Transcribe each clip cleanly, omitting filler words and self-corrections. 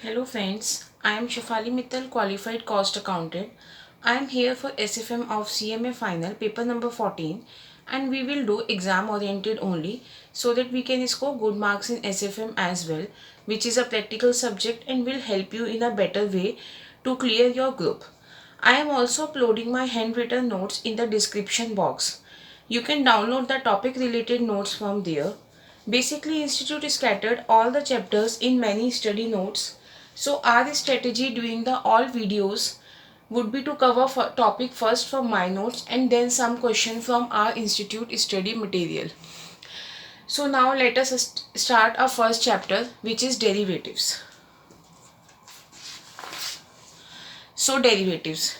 Hello friends, I am Shafali Mittal, qualified cost accountant. I am here for SFM of CMA final paper number 14 and we will do exam oriented only so that we can score good marks in SFM as well, which is a practical subject and will help you in a better way to clear your group. I am also uploading my handwritten notes in the description box. You can download the topic related notes from there. Basically, Institute scattered all the chapters in many study notes. So our strategy during the all videos would be to cover topic first from my notes and then some question from our institute study material. So now let us start our first chapter, which is derivatives. So derivatives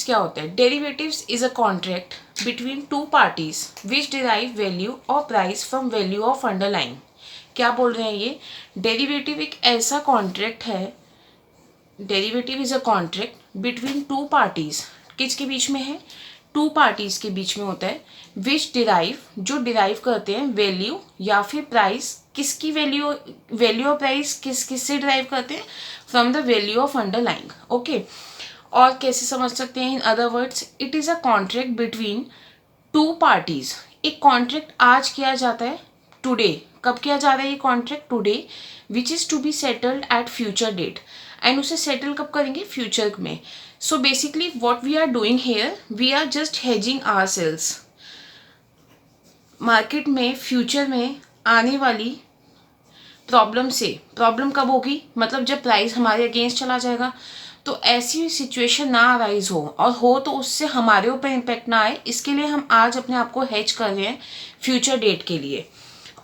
क्या होता है? Derivatives is a contract between two parties which derive value or price from value of underlying. क्या बोल रहे हैं ये? Derivative एक ऐसा कॉन्ट्रैक्ट है, derivative is a contract between two parties. किसके बीच में है? टू पार्टीज के बीच में होता है. विच डिराइव, जो डिराइव करते हैं वैल्यू या फिर प्राइस. किसकी वैल्यू? वैल्यू और प्राइस किससे डिराइव करते हैं? From the value of underlying. Okay, और कैसे समझ सकते हैं? In other words, it is a contract between two parties. एक कॉन्ट्रैक्ट आज किया जाता है, टुडे. कब किया जा रहा है ये contract? Today, which is to be settled at future date. And उसे सेटल कब करेंगे? फ्यूचर में. So basically what we are doing here, we are just hedging our sales. Market में फ्यूचर में आने वाली प्रॉब्लम से, प्रॉब्लम कब होगी? मतलब जब प्राइस हमारे अगेंस्ट चला जाएगा. तो ऐसी सिचुएशन ना अराइज हो, और हो तो उससे हमारे ऊपर इम्पैक्ट ना आए, इसके लिए हम आज अपने आप को हेज कर रहे हैं फ्यूचर डेट के लिए.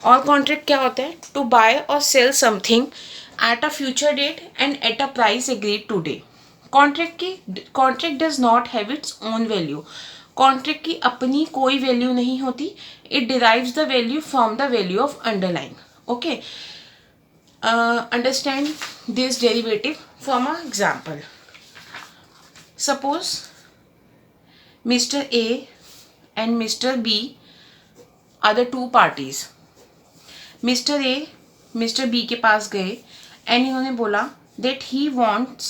और कॉन्ट्रैक्ट क्या होता है? टू बाय और sell something at a future date and at a price agreed today. Contract does not have its own value. Contract की अपनी कोई वैल्यू नहीं होती. It derives the value from the value of underline. Okay, understand this derivative from an example. Suppose Mr. A and Mr. B are the two parties. Mr. A Mr. B के पास गए and इन्होंने बोला that he wants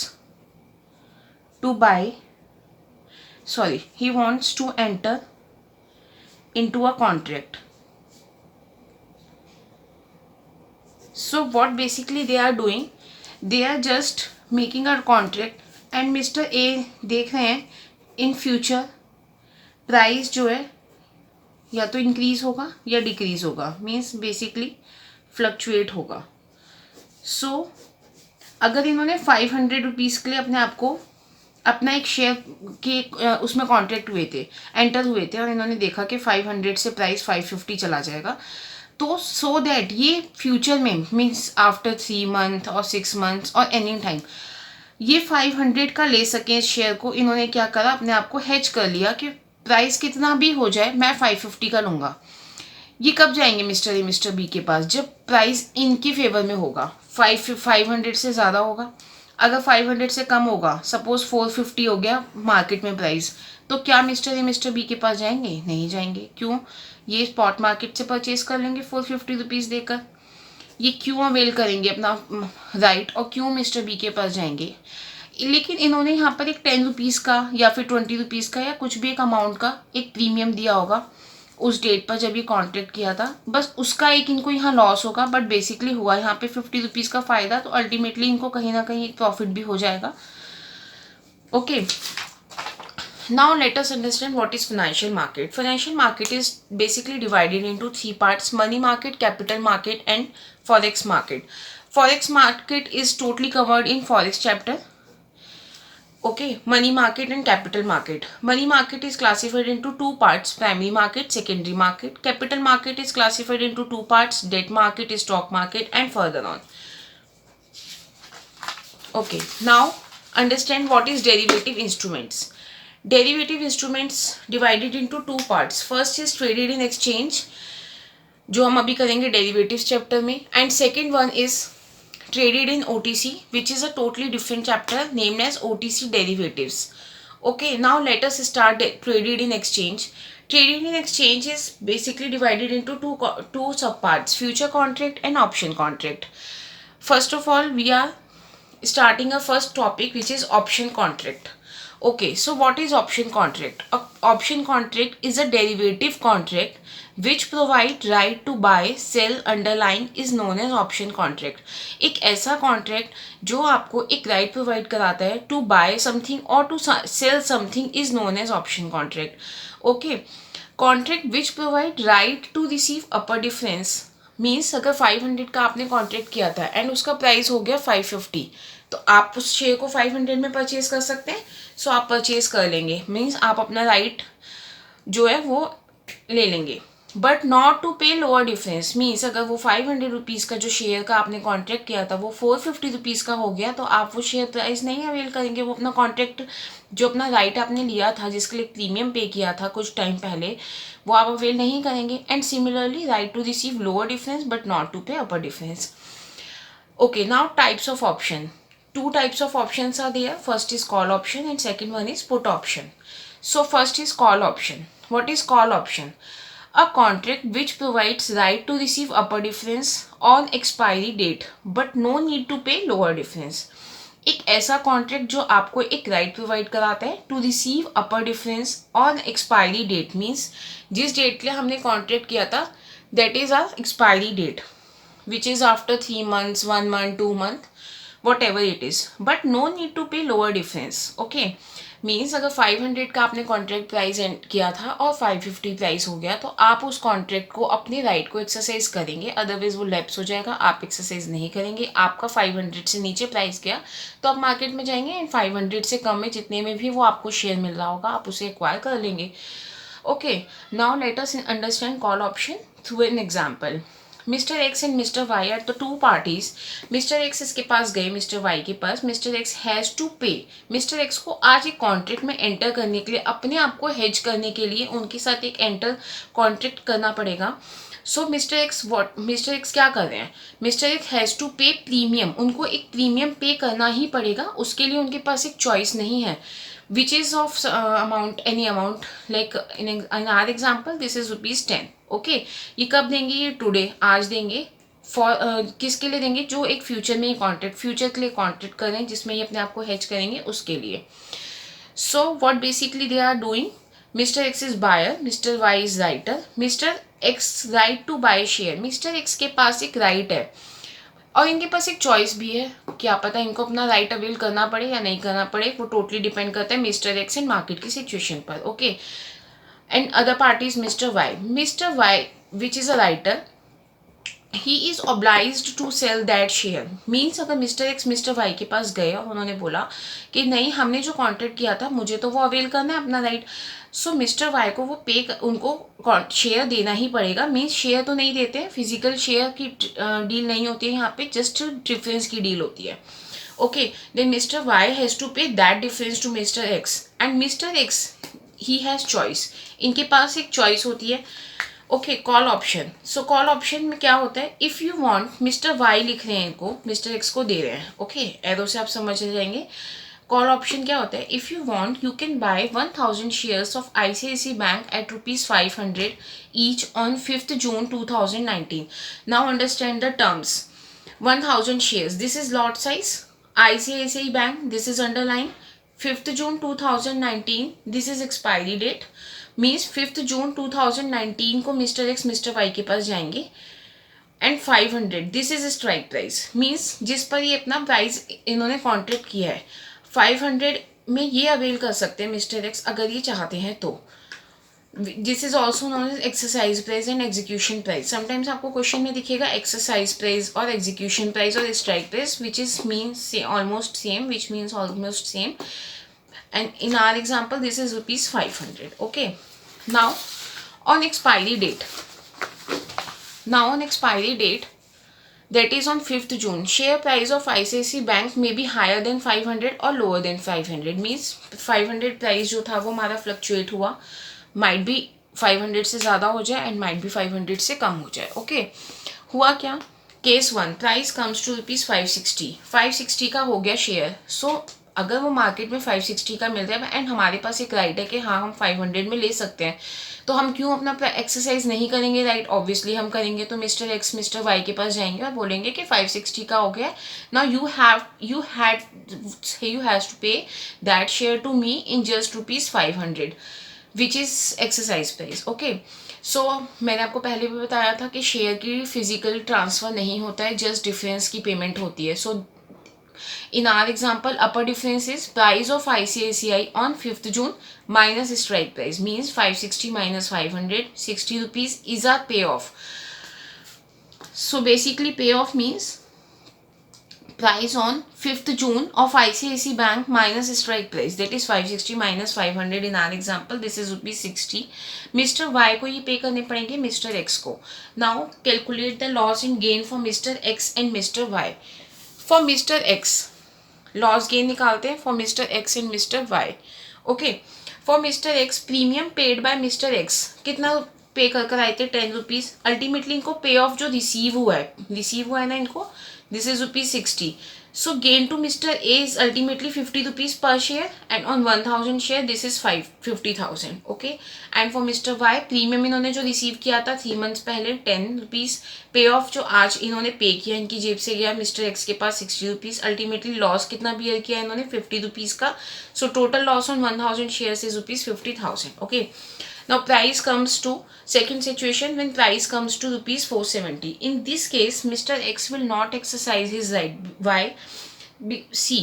to enter into a contract. So what basically they are doing, they are just making a contract and Mr. A देख रहे हैं in future price जो है या तो इंक्रीज होगा या डिक्रीज होगा, मीन्स बेसिकली फ्लक्चुएट होगा. सो अगर इन्होंने 500 रुपीज़ के लिए अपने आप को, अपना एक शेयर के उसमें कॉन्ट्रैक्ट हुए थे, एंटर हुए थे, और इन्होंने देखा कि 500 से प्राइस 550 चला जाएगा, तो सो दैट ये फ्यूचर में, मीन्स आफ्टर 3 मंथ और 6 मंथ्स और एनी टाइम, ये 500 का ले सकें इस शेयर को, इन्होंने क्या करा? अपने आप को हेज कर लिया कि प्राइस कितना भी हो जाए मैं 550 का लूँगा. ये कब जाएंगे मिस्टर ए मिस्टर बी के पास? जब प्राइस इनकी फेवर में होगा. 500 से ज़्यादा होगा. अगर 500 से कम होगा, सपोज 450 हो गया मार्केट में प्राइस, तो क्या मिस्टर ए मिस्टर बी के पास जाएंगे? नहीं जाएंगे. क्यों? ये स्पॉट मार्केट से परचेज कर लेंगे 450 रुपीज़ देकर. ये क्यों अवेल करेंगे अपना राइट, और क्यों मिस्टर बी के पास जाएंगे? लेकिन इन्होंने यहाँ पर एक 10 रुपीज़ का या फिर 20 रुपीज़ का या कुछ भी एक अमाउंट का एक प्रीमियम दिया होगा उस डेट पर जब ये कॉन्ट्रैक्ट किया था. बस उसका एक इनको यहाँ लॉस होगा, बट बेसिकली हुआ यहाँ पे 50 रुपीज़ का फ़ायदा. तो अल्टीमेटली इनको कहीं ना कहीं एक प्रॉफिट भी हो जाएगा. Okay, now let us understand what is financial market. Financial market is basically divided into 3 parts: money market, capital market and forex market. Forex market is totally covered in forex chapter. Okay, money market and capital market. Money market is classified into 2 parts: primary market, secondary market. Capital market is classified into 2 parts: debt market, stock market and further on. Okay, now understand what is derivative instruments. Derivative instruments divided into 2 parts. First is traded in exchange, जो हम अभी करेंगे derivatives chapter में, and second one is traded in OTC, which is a totally different chapter named as OTC derivatives. Okay, now let us start traded in exchange. Traded in exchange is basically divided into two subparts: future contract and option contract. First of all, we are starting a first topic, which is option contract. Okay, so what is option contract? A option contract is a derivative contract which provide right to buy, sell, underline is known as option contract. एक ऐसा contract जो आपको एक right provide कराता है to buy something और to sell something is known as option contract. Okay, contract which provide right to receive upper difference means अगर 500 का आपने कॉन्ट्रैक्ट किया था एंड उसका प्राइस हो गया 550, तो आप उस शेयर को 500 में परचेज कर सकते हैं. सो आप परचेज कर लेंगे, मीन्स आप अपना राइट जो है वो ले लेंगे. बट नॉट टू पे लोअर डिफरेंस मीन्स अगर वो 500 रुपीज़ का जो शेयर का आपने कॉन्ट्रैक्ट किया था वो 450 रुपीज़ का हो गया, तो आप वो शेयर प्राइस नहीं अवेल करेंगे. वो अपना कॉन्ट्रैक्ट जो अपना राइट आपने लिया था, जिसके लिए प्रीमियम पे किया था कुछ टाइम पहले, वो आप अवेल नहीं करेंगे. And similarly right to receive lower difference but not to pay upper difference. Okay, now types of option. Two types of options are there. First is call option and second one is put option. So first is call option. What is call option? A contract which provides right to receive upper difference on expiry date but no need to pay lower difference. एक ऐसा contract जो आपको एक right provide कराता है to receive upper difference on expiry date means जिस date के लिए हमने कॉन्ट्रैक्ट किया था that is our expiry date which is after 3 months, 1 month, 2 month, whatever it is, but no need to pay lower difference. Okay, means अगर 500 का आपने contract price किया था और 550 प्राइस हो गया, तो आप उस कॉन्ट्रैक्ट को अपने राइट को एक्सरसाइज करेंगे, अदरवाइज वो लैप्स हो जाएगा, आप एक्सरसाइज नहीं करेंगे. आपका 500 से नीचे प्राइस गया तो आप मार्केट में जाएंगे एंड 500 से कम में जितने में भी वो आपको शेयर मिल रहा होगा आप उसे एक्वायर कर लेंगे. Okay, now let us understand call option through an example. Mister X and mister Y are the two parties. Mister X इसके पास गए मिस्टर वाई के पास. Mister X has to pay. Mister X को आज एक कॉन्ट्रैक्ट में enter करने के लिए, अपने आप को हेज करने के लिए उनके साथ एक एंटर कॉन्ट्रैक्ट करना पड़ेगा. सो मिस्टर एक्स क्या कर रहे हैं? मिस्टर एक्स हैज़ टू पे प्रीमियम. उनको एक प्रीमियम पे करना ही पड़ेगा, उसके लिए उनके पास एक चॉइस नहीं है. which is of amount, any amount, like in our example this is ₹10. Okay, ये कब देंगे? ये टुडे, आज देंगे. फॉर किसके लिए देंगे? जो एक फ्यूचर में ये कॉन्ट्रैक्ट, फ्यूचर के लिए कॉन्ट्रैक्ट करें जिसमें ये अपने आप को हेज करेंगे उसके लिए. So what basically they are doing, mister X is buyer, mister Y is writer. Mister X right to buy share. Mister X के पास एक राइट है और इनके पास एक चॉइस भी है. क्या पता इनको अपना राइट अवेल करना पड़े या नहीं करना पड़े, वो टोटली डिपेंड करता है मिस्टर एक्स एंड मार्केट की सिचुएशन पर. Okay, and other party is mister Y. Mister Y which is a writer, he is obliged to sell that share. Means अगर मिस्टर एक्स मिस्टर वाई के पास गए और उन्होंने बोला कि नहीं, हमने जो कॉन्ट्रैक्ट किया था मुझे तो वो अवेल करना है अपना राइट, सो मिस्टर वाई को वो उनको शेयर देना ही पड़ेगा. मीन्स शेयर तो नहीं देते हैं, फिजिकल शेयर की डील नहीं होती है यहाँ पे, जस्ट डिफरेंस की डील होती है. Okay, then mister Y has to pay that difference to mister X and mister X he has choice. इनके पास एक चॉइस होती है. Okay, call option. So call option में क्या होता है? If you want, mister Y लिख रहे हैं इनको, मिस्टर एक्स को दे रहे हैं. ओके, एरो से आप समझ जाएंगे. कॉल ऑप्शन क्या होता है? If you want you can buy 1000 shares of ICICI bank at ₹500 each on 5th June 2019. Now understand the terms. 1000 shares, this is lot size. ICICI bank, this is underline. 5th June 2019, this is expiry date. Means 5th June 2019 को mister X mister Y के पास जाएंगे and 500 this is strike price. Means जिस पर ये अपना price इन्होंने contract किया है 500 में ये अवेल कर सकते हैं मिस्टर एक्स अगर ये चाहते हैं तो. This is also known as exercise price and execution price. Sometimes आपको क्वेश्चन में दिखेगा एक्सरसाइज प्राइस और एग्जीक्यूशन प्राइस और strike price which is means almost same, which means almost same. And in our example this is ₹500. Okay, now on expiry date, that is on 5th June, share price of ICICI bank may be higher than 500 or lower than 500. means 500 price जो था वो हमारा fluctuate हुआ, might भी 500 से ज़्यादा हो जाए एंड माइट भी 500 से कम हो जाए. ओके, हुआ क्या? Case 1, price comes to ₹560. 560 का हो गया शेयर. सो अगर वो मार्केट में 560 का मिल रहा है एंड हमारे पास एक राइट है कि हाँ हम 500 में ले सकते हैं, तो हम क्यों अपना एक्सरसाइज नहीं करेंगे, राइट? ऑब्वियसली हम करेंगे। तो मिस्टर एक्स मिस्टर वाई के पास जाएंगे और बोलेंगे कि 560 का हो गया, now you has to pay that share to me in just ₹500 which is exercise price. Okay, so मैंने आपको पहले भी बताया था कि शेयर की फिजिकल ट्रांसफ़र नहीं होता है, जस्ट डिफरेंस की पेमेंट होती है। सो in our example, upper difference is price of ICICI on 5th June minus strike price, means 560 minus 500, 60 rupees is our payoff. So basically payoff means price on 5th June of ICICI Bank minus strike price, that is 560 minus 500 in our example, this is ₹60. Mr. Y को ये पे करने पड़ेंगे Mr. X को. Now calculate the loss and gain for Mr. X and Mr. Y. For Mr. X, loss gain निकालते हैं for mister X and mister Y. Okay, for mister X premium paid by mister X कितना pay कर आए थे, ₹10. Ultimately इनको पे of जो receive हुआ है ना इनको, this is ₹60. So gain to mister A is ultimately ₹50 per share and on 1000 share this is 50,000. Okay, and for mister Y premium इन्होंने जो रिसीव किया था 3 months पहले ₹10. पे ऑफ जो आज इन्होंने पे किया इनकी जेब से गया मिस्टर एक्स के पास ₹60. अल्टीमेटली लॉस कितना बियर किया इन्होंने ₹50 का. So total loss on 1000 shares is ₹50,000. Okay, now price comes to second situation when price comes to ₹470. In this case Mr. X will not exercise his right. Why? See,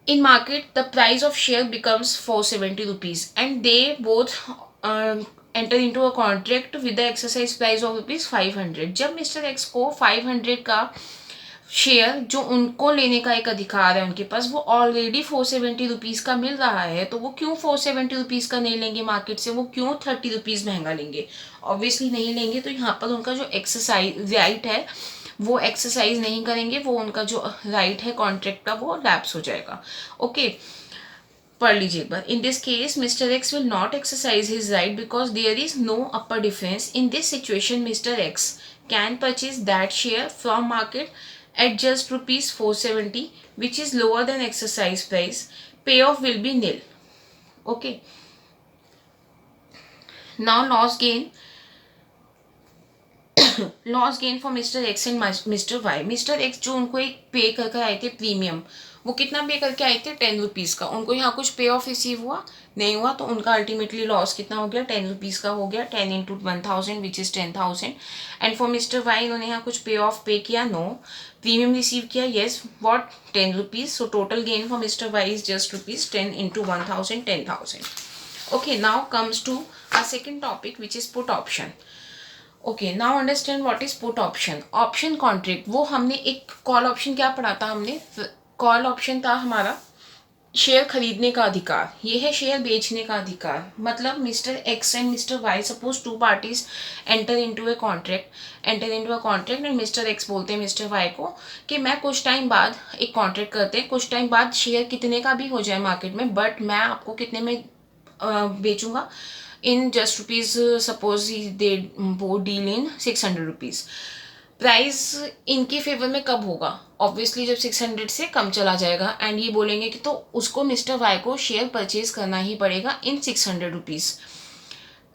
in market the price of share becomes ₹470 and they both enter into a contract with the exercise price of ₹500. जब Mr. X को 500 का share जो उनको लेने का एक अधिकार है उनके पास, वो ऑलरेडी ₹470 का मिल रहा है, तो वो क्यों ₹470 का नहीं लेंगे मार्केट से, वो क्यों ₹30 महंगा लेंगे? ऑब्वियसली नहीं लेंगे. तो यहाँ पर उनका जो एक्सरसाइज राइट है वो एक्सरसाइज नहीं करेंगे, वो उनका जो राइट है कॉन्ट्रैक्ट का वो लैप्स हो जाएगा. ओके, पढ़ लीजिए एक बार. In this case mister X will not exercise his right because there is no upper difference. In this situation mister X can purchase that share from market at just ₹470 which is lower than exercise price. Payoff will be nil. Okay, now loss gain for Mr. X and Mr. Y. Mr. X जो उनको एक पे कर आए थे premium, वो कितना पे करके आए थे ₹10 का. उनको यहाँ कुछ पे ऑफ रिसीव हुआ नहीं हुआ, तो उनका अल्टीमेटली लॉस कितना हो गया, ₹10 का हो गया. 10 into 1000 which is 10,000. And for mister Y इन्होंने यहाँ कुछ पे ऑफ पे किया, नो. प्रीमियम रिसीव किया, yes, what, ₹10. So total gain for mister Y is just ₹10 into 1000, 10,000. Okay, now comes to a second topic which is put option. Okay, now understand what is put option. Option contract, वो हमने एक call option क्या पढ़ा था हमने, call option था हमारा share खरीदने का अधिकार, ये है शेयर बेचने का अधिकार. मतलब mister X and mister Y, suppose 2 parties enter into a contract and mister X बोलते हैं मिस्टर वाई को कि मैं कुछ टाइम बाद एक कॉन्ट्रैक्ट करते हैं, कुछ टाइम बाद शेयर कितने का भी हो जाए मार्केट में, बट मैं आपको कितने में बेचूंगा, in just rupees. Suppose they वो डील इन ₹600. प्राइस इनके फेवर में कब होगा, ऑब्वियसली जब 600 से कम चला जाएगा. एंड ये बोलेंगे कि तो उसको मिस्टर वाई को शेयर परचेज करना ही पड़ेगा इन ₹600.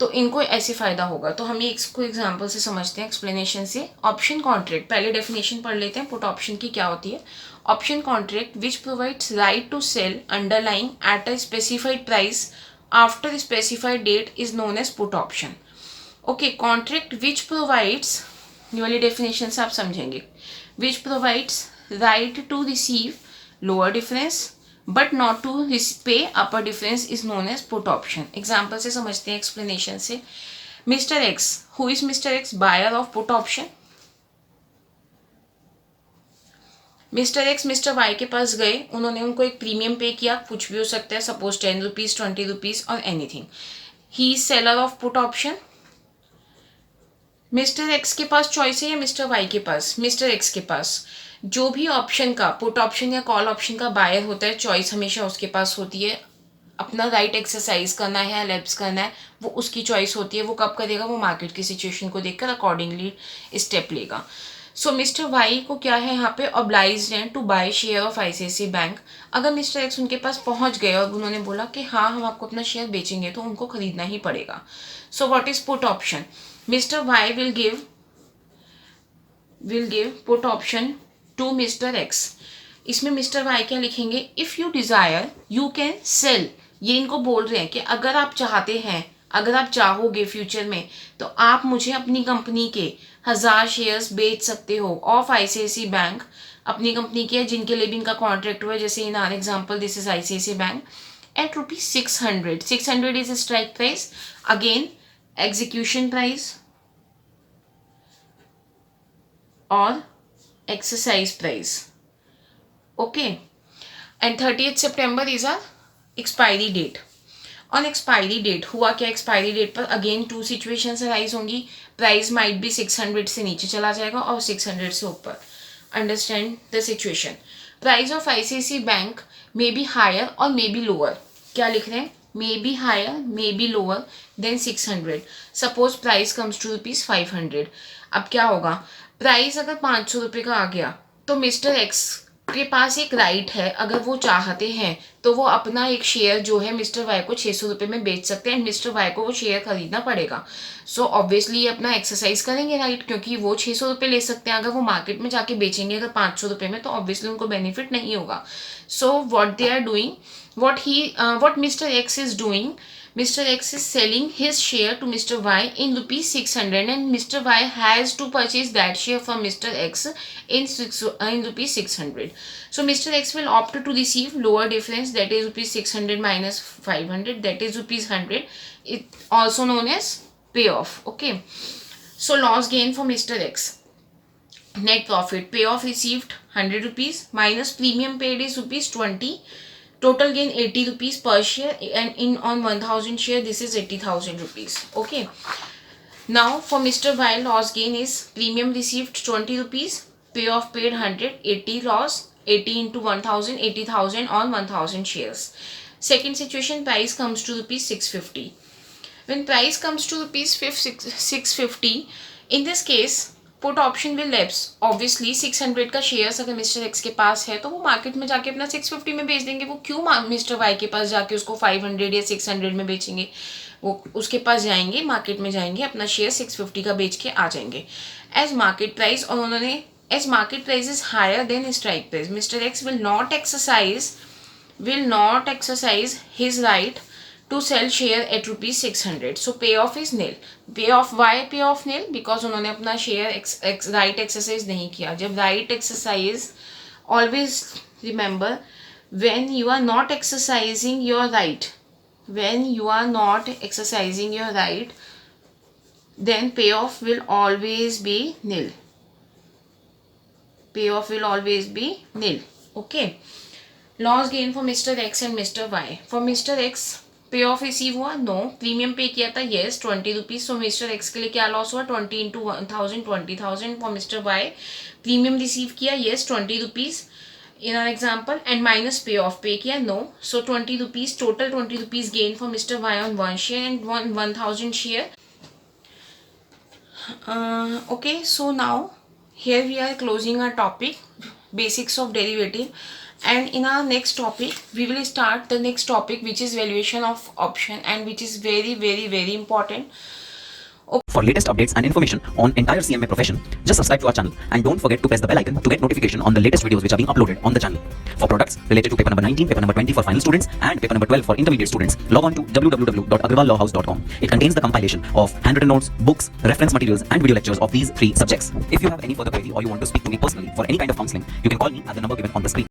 तो इनको ऐसे फ़ायदा होगा. तो हम ये इसको एग्जांपल से समझते हैं, एक्सप्लेनेशन से. ऑप्शन कॉन्ट्रैक्ट, पहले डेफिनेशन पढ़ लेते हैं पुट ऑप्शन की क्या होती है. Option contract which provides right to sell underlying at a specified price after specified date is known as put option. Okay, contract which provides, ये वाली डेफिनेशन से आप समझेंगे, which provides right to receive lower difference but not to pay upper difference is known as put option. Example से समझते हैं, explanation से. Mister X, who is mister X, buyer of put option. Mister X mister Y के पास गए, उन्होंने उनको एक प्रीमियम पे किया, कुछ भी हो सकता है, सपोज ₹10, ₹20 और anything. He is seller of put option. Mister X के पास चॉइस है या मिस्टर वाई के पास, मिस्टर एक्स के पास. जो भी ऑप्शन का, पुट ऑप्शन या कॉल ऑप्शन का बायर होता है, चॉइस हमेशा उसके पास होती है. अपना राइट एक्सरसाइज करना है या लैप्स करना है, वो उसकी चॉइस होती है. वो कब करेगा, वो मार्केट की सिचुएशन को देखकर अकॉर्डिंगली स्टेप लेगा. सो मिस्टर वाई को क्या है यहाँ पे ऑब्लाइज्ड हैं to buy share of ICICI bank. अगर मिस्टर एक्स उनके पास पहुंच गए और उन्होंने बोला कि हाँ हम आपको अपना शेयर बेचेंगे, तो उनको खरीदना ही पड़ेगा। So what is put option? Mister Y will give put option to mister X. इसमें मिस्टर वाई क्या लिखेंगे? If you desire you can sell. ये इनको बोल रहे हैं कि अगर आप चाहते हैं, अगर आप चाहोगे फ्यूचर में, तो आप मुझे अपनी कंपनी के 1000 शेयर्स बेच सकते हो ऑफ आईसीआईसी बैंक। अपनी कंपनी के जिनके लिए भी इनका कॉन्ट्रैक्ट हुआ है, जैसे in our example this is ICICI bank, at ₹600। 600 is strike price, again execution price और exercise price. Okay, and 30th September is our expiry date. On expiry date हुआ क्या? एक्सपायरी डेट पर अगेन 2 सिचुएशंस अराइज होंगी। Price might भी 600 से नीचे चला जाएगा और 600 से ऊपर। Understand the situation. Price of ICICI bank may be higher और मे बी लोअर। क्या लिख रहे हैं? May be higher, may be lower than 600। Suppose price comes to ₹500। अब क्या होगा? प्राइस अगर 500 रुपये का आ गया, तो मिस्टर एक्स के पास एक राइट है, अगर वो चाहते हैं तो वो अपना एक शेयर जो है मिस्टर वाई को 600 रुपये में बेच सकते हैं, एंड मिस्टर वाई को वो शेयर खरीदना पड़ेगा। सो ऑब्वियसली ये अपना एक्सरसाइज करेंगे राइट, क्योंकि वो 600 रुपये ले सकते हैं। अगर वो मार्केट में जाके बेचेंगे अगर 500 रुपये में, तो ऑब्वियसली उनको बेनिफिट नहीं होगा। So what they are doing, what Mr. X is doing, Mr. X is selling his share to Mr. Y in ₹600, and Mr. Y has to purchase that share from Mr. X in ₹600. So Mr. X will opt to receive lower difference, that is ₹600 minus 500, that is ₹100. It also known as payoff. Okay. So loss gain for Mr. X. Net profit, payoff received ₹100 minus premium paid is ₹20. Total gain 80 rupees per share, and in on 1000 share this is 80,000 rupees. Okay. Now for Mr. Y, loss gain is premium received 20 rupees, payoff paid 100, 80 loss, 80 into 1000, 80,000 on 1000 shares. Second situation, price comes to ₹650. When price comes to ₹650, in this case put option will lapse. Obviously 600 का shares अगर mister X के पास है, तो वो market में जाके अपना 650 में बेच देंगे। वो क्यों मिस्टर वाई के पास जाके उसको 500 या 600 में बेचेंगे? वो उसके पास जाएंगे, मार्केट में जाएंगे, अपना शेयर 650 का बेच के आ जाएंगे एज मार्केट प्राइस। और उन्होंने as market price is higher than strike price, mister X will not exercise his right to sell share at ₹600. So payoff is nil. Payoff, why payoff nil? Because उन्होंने अपना share right exercise नहीं किया। जब right exercise, always remember, when you are not exercising your right, then payoff will always be nil. Okay. Loss gain for Mr. X and Mr. Y. For Mr. X, पे of receive हुआ? No. Premium पे किया था? Yes, ₹20। सो mister X के लिए क्या loss हुआ? 20 into 1000, 20,000। For mister Y, premium receive किया? Yes, ₹20 in our example, and minus pay off pay किया? No. So ₹20, total ₹20 gain for mister Y on 1 share and 1000 share. Okay, so now here we are closing our topic, basics of derivative, and in our next topic we will start the next topic, which is valuation of option, and which is very important. For latest updates and information on entire CMA profession, just subscribe to our channel and don't forget to press the bell icon to get notification on the latest videos which are being uploaded on the channel. For products related to paper number 19, paper number 20 for final students, and paper number 12 for intermediate students, log on to www.agrawallawhouse.com. It contains the compilation of handwritten notes, books, reference materials, and video lectures of these 3 subjects. If you have any further query or you want to speak to me personally for any kind of counseling, you can call me at the number given on the screen.